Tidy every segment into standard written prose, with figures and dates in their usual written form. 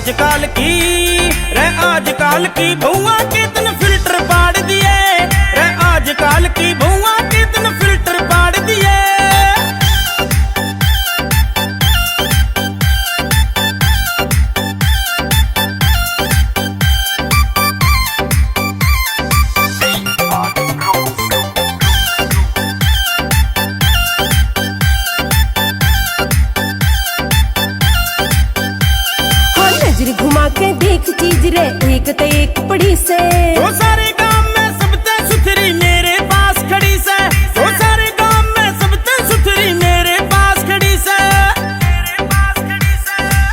आजकल की रे आजकल की बहुआ कितन फिल्टर पाड़ दिए रे आजकल की बहुआ कितन फिल्टर पाड़ दिए। घुमा के देख चीज रे एक ते एक पड़ी से तो सारे गांव में सबसे सुथरी मेरे पास खड़ी से तो सारे गांव में सबसे सुथरी मेरे पास खड़ी से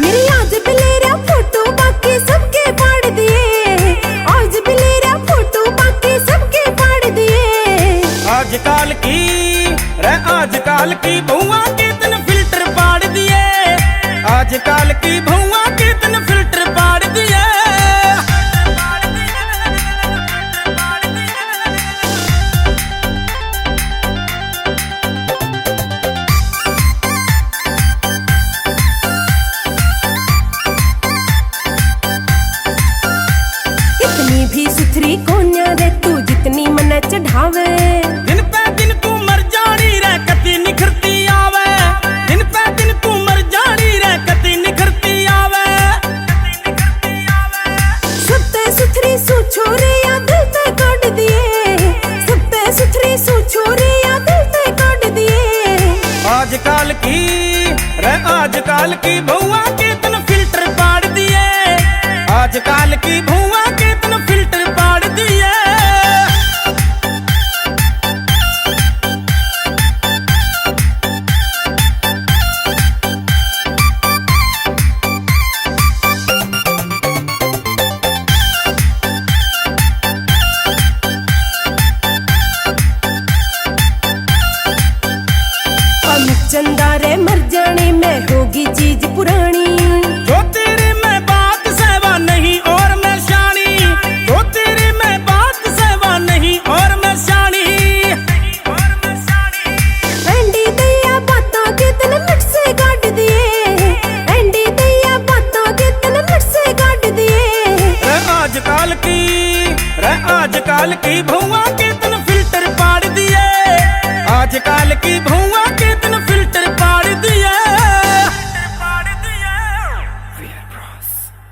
मेरी आज बिलेरा फोटो बाकी सबके फाड़ दिए आज बिलेरा फोटो बाकी सबके फाड़ दिए। आजकल की रे आजकल की बहुआ कितन फिल्टर पाड़ दिए आजकल की बहुआ कितन फिल्टर पाड़ दिए। इतनी भी सुथरी कोन्या रे तू जितनी मन चढ़ावे दिन पे दिन तू मर जानी रे कति निखरती आवे दिन पे दिन तू मर जानी रे कति निखरती आवे। सबते सुथरी सू छोरे या दिल ते काट दिए सबते सुथरी सू छोरे या दिल ते काट दिए। आजकल की रे आजकल की बहुआ कितन फिल्टर पाड़ दिए आजकल की बहुआ कितन फिल्टर पाड़ दिए। चंदा रे मर जाने में होगी चीज पुरानी जो तेरे में बात सहवा नहीं और मैं शानी जो तेरे में बात सहवा नहीं और मैं शानी। एंडी दैया बातों कितने मिट से काट दिए एंडी दैया बातों कितने मिट से काट दिए। रे आजकल की बहुआ कितन फिल्टर पाड़ दिए आजकल की बहुआ